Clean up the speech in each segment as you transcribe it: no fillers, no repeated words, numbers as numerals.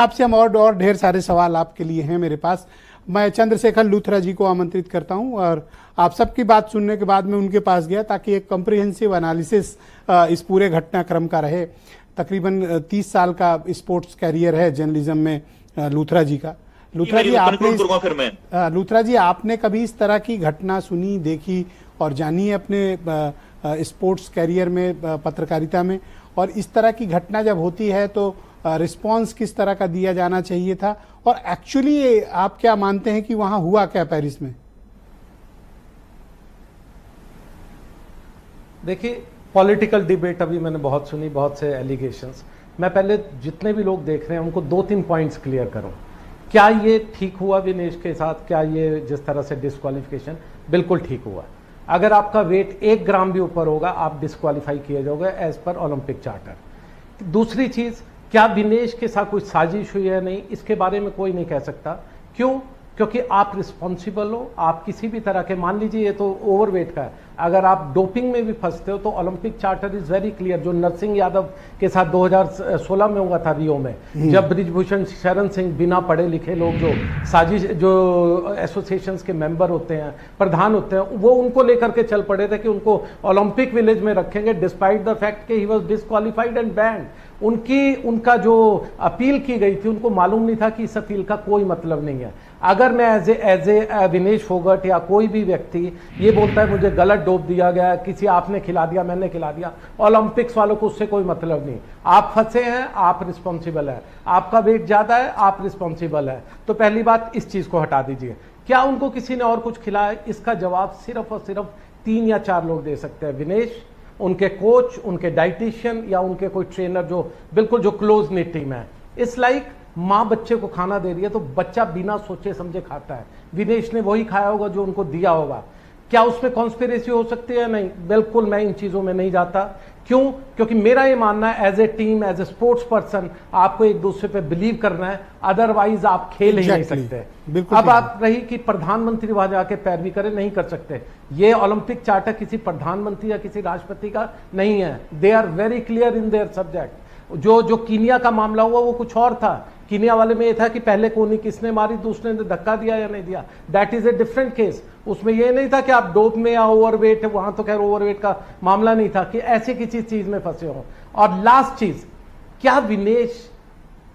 आपसे हम और ढेर सारे सवाल आपके लिए हैं मेरे पास। मैं चंद्रशेखर लूथरा जी को आमंत्रित करता हूं और आप सबकी बात सुनने के बाद मैं उनके पास गया ताकि एक कॉम्प्रिहेंसिव एनालिसिस इस पूरे घटनाक्रम का रहे। तकरीबन 30 साल का स्पोर्ट्स कैरियर है जर्नलिज्म में लूथरा जी का। लूथरा जी आपने कभी इस तरह की घटना सुनी, देखी और जानी है अपने स्पोर्ट्स कैरियर में, पत्रकारिता में? और इस तरह की घटना जब होती है तो रिस्पांस किस तरह का दिया जाना चाहिए था, और एक्चुअली आप क्या मानते हैं कि वहां हुआ क्या पेरिस में? देखिए, पॉलिटिकल डिबेट अभी मैंने बहुत सुनी, बहुत से एलिगेशंस। मैं पहले जितने भी लोग देख रहे हैं उनको 2-3 पॉइंट्स क्लियर करूं। क्या ये ठीक हुआ विनेश के साथ? क्या ये जिस तरह से डिस्क्वालिफिकेशन, बिल्कुल ठीक हुआ। अगर आपका वेट 1 ग्राम भी ऊपर होगा आप डिस्क्वालीफाई किए जाओगे एज पर ओलंपिक चार्टर। दूसरी चीज, क्या विनेश के साथ कोई साजिश हुई है? नहीं, इसके बारे में कोई नहीं कह सकता। क्यों? क्योंकि आप रिस्पॉन्सिबल हो। आप किसी भी तरह के, मान लीजिए ये तो ओवरवेट का है, अगर आप डोपिंग में भी फंसते हो तो Olympic charter is very clear. जो नरसिंह यादव के साथ 2016 में हुआ था रियो में, जब ब्रिजभूषण शरण सिंह, बिना पढ़े लिखे लोग जो साजिश, जो एसोसिएशंस के मेंबर होते हैं, प्रधान होते हैं, वो उनको लेकर के चल पड़े थे कि उनको ओलंपिक विलेज में रखेंगे डिस्पाइट द फैक्ट कि he was disqualified and band. उनका जो अपील की गई थी, उनको मालूम नहीं था कि इस अपील का कोई मतलब नहीं है। अगर मैं एज ए विनेश फोगट या कोई भी व्यक्ति ये बोलता है मुझे गलत डोप दिया गया, किसी आपने खिला दिया, मैंने खिला दिया, ओलंपिक्स वालों को उससे कोई मतलब नहीं। आप फंसे हैं, आप रिस्पॉन्सिबल है। आपका वेट ज्यादा है, आप रिस्पॉन्सिबल है। तो पहली बात, इस चीज को हटा दीजिए। क्या उनको किसी ने और कुछ खिलाया? इसका जवाब सिर्फ और सिर्फ 3 या 4 लोग दे सकते हैं। विनेश, उनके कोच, उनके डाइटिशियन या उनके कोई ट्रेनर जो बिल्कुल जो क्लोज निट टीम है। इस लाइक माँ बच्चे को खाना दे रही है तो बच्चा बिना सोचे समझे खाता है। विनेश ने वही खाया होगा जो उनको दिया होगा। क्या उसमें कॉन्स्पिरेसी हो सकती है? नहीं, बिल्कुल मैं इन चीजों में नहीं जाता। क्यों? क्योंकि मेरा ये मानना है as a team, as a sports person, आपको एक दूसरे पे बिलीव करना है, अदरवाइज आप खेल ही नहीं सकते। अब बात रही कि प्रधानमंत्री वहां जाके पैरवी करे, नहीं कर सकते। ये ओलंपिक चार्टर किसी प्रधानमंत्री या किसी राष्ट्रपति का नहीं है। They are very clear in their subject. जो कीनिया का मामला हुआ वो कुछ और था। कीनिया वाले में ये था कि पहले कोनी किसने मारी, दूसरे ने धक्का दिया या नहीं दिया। That is a different case. उसमें ये नहीं था कि आप डोप में या ओवरवेट, वहां तो खैर ओवरवेट का मामला नहीं था, कि ऐसे किसी चीज में फंसे हो। और लास्ट चीज, क्या विनेश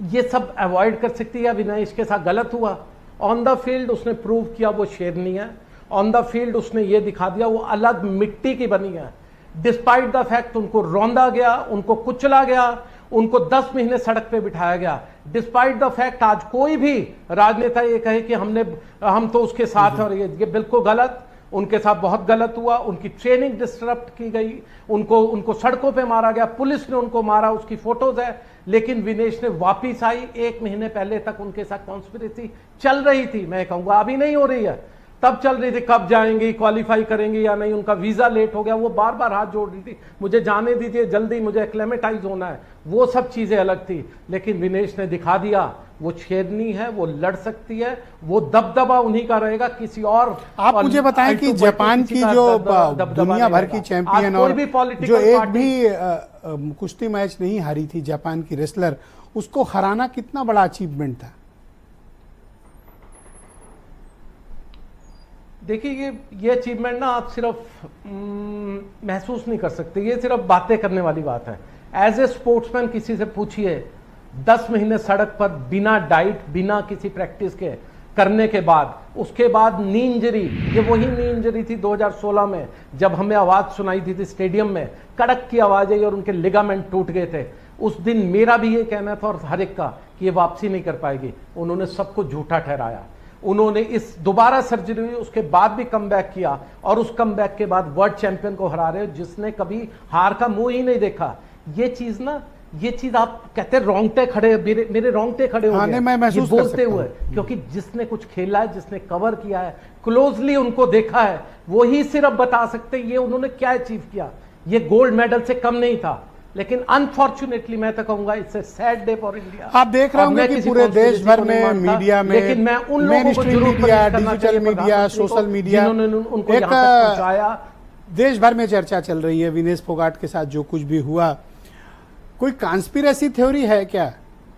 ये सब अवॉइड कर सकती है या विनेश के साथ गलत हुआ? ऑन द फील्ड उसने प्रूव किया वो शेरनी है। ऑन द फील्ड उसने ये दिखा दिया वो अलग मिट्टी की बनी है। डिस्पाइट द फैक्ट उनको रौंदा गया, उनको कुचला गया, उनको 10 महीने सड़क पे बिठाया गया। डिस्पाइट द फैक्ट आज कोई भी राजनेता ये कहे कि हम तो उसके साथ हैं, और ये बिल्कुल गलत। उनके साथ बहुत गलत हुआ। उनकी ट्रेनिंग डिस्टरप्ट की गई, उनको सड़कों पे मारा गया, पुलिस ने उनको मारा, उसकी फोटोज है। लेकिन विनेश ने वापिस आई। 1 महीने पहले तक उनके साथ कॉन्स्पिरेसी चल रही थी, मैं कहूंगा अभी नहीं हो रही है, तब चल रही थी। कब जाएंगे, क्वालिफाई करेंगे या नहीं, उनका वीजा लेट हो गया, वो बार बार हाथ जोड़ रही थी, मुझे जाने दीजिए जल्दी, मुझे एक्लेमेटाइज होना है। वो सब चीजें अलग थी। लेकिन विनेश ने दिखा दिया वो शेरनी है, वो लड़ सकती है, वो दबदबा उन्हीं का रहेगा, किसी और। आप मुझे बताएं कि जापान की जो दुनिया भर की चैंपियन और जो एक भी कुश्ती मैच नहीं हारी थी, जापान की रेसलर, उसको हराना कितना बड़ा अचीवमेंट था? देखिए, ये अचीवमेंट ना आप सिर्फ महसूस नहीं कर सकते, ये सिर्फ बातें करने वाली बात है। एज ए स्पोर्ट्समैन किसी से पूछिए, 10 महीने सड़क पर बिना डाइट, बिना किसी प्रैक्टिस के करने के बाद, उसके बाद नी इंजरी, ये वही नी इंजरी थी 2016 में जब हमें आवाज सुनाई थी स्टेडियम में, कड़क की आवाज आई और उनके लिगामेंट टूट गए थे। उस दिन मेरा भी ये कहना था और हर एक का कि ये वापसी नहीं कर पाएगी। उन्होंने सबको झूठा ठहराया। उन्होंने इस दोबारा सर्जरी हुई, उसके बाद भी कमबैक किया, और उस कमबैक के बाद वर्ल्ड चैंपियन को हरा रहे हो जिसने कभी हार का मुंह ही नहीं देखा। ये चीज आप कहते रोंगटे खड़े, मेरे रोंगटे खड़े हो गए मैं महसूस बोलते हुए, क्योंकि जिसने कुछ खेला है, जिसने कवर किया है, क्लोजली उनको देखा है, वही सिर्फ बता सकते ये उन्होंने क्या अचीव किया। ये गोल्ड मेडल से कम नहीं था। लेकिन अनफॉर्चुनेटली मैं तो कहूंगा it's a sad day for India. आप देख रहे होंगे कि पूरे देश भर में मीडिया में, लेकिन मैं उन लोगों को जरूर media, digital media, social media, जिन्होंने उनको यहां तक पहुंचाया, देश भर में चर्चा चल रही है विनेश फोगाट के साथ जो कुछ भी हुआ। कोई कॉन्स्पिरेसी थ्योरी है क्या?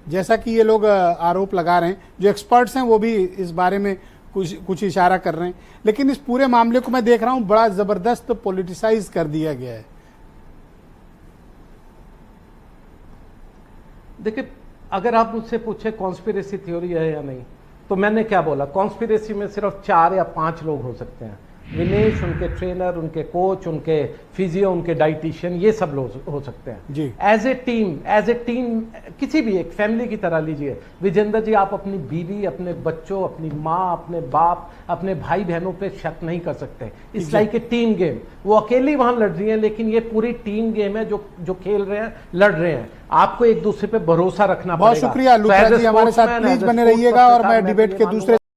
जैसा कि ये लोग आरोप लगा रहे हैं, जो एक्सपर्ट्स हैं वो भी इस बारे में कुछ इशारा कर रहे हैं, लेकिन इस पूरे मामले को मैं देख रहा हूं बड़ा जबरदस्त पॉलिटिसाइज कर दिया गया है। देखिए, अगर आप मुझसे पूछे कॉन्स्पिरेसी थ्योरी है या नहीं, तो मैंने क्या बोला, कॉन्स्पिरेसी में सिर्फ 4 या 5 लोग हो सकते हैं, विनेश, उनके ट्रेनर, उनके कोच, उनके फिजियो, उनके डाइटिशियन, ये सब लोग हो सकते हैं जी। एज ए टीम किसी भी एक फैमिली की तरह लीजिए। विजेंद्र जी, आप अपनी बीवी, अपने बच्चों, अपनी माँ, अपने बाप, अपने भाई बहनों पे शक नहीं कर सकते। It's like a team game. वो अकेली वहां लड़ रही है, लेकिन ये पूरी टीम गेम है जो खेल रहे हैं, लड़ रहे हैं। आपको एक दूसरे पे भरोसा रखना पड़ेगा। बहुत शुक्रिया लूथरा जी, हमारे साथ प्लीज बने रहिएगा और मैं डिबेट के दूसरे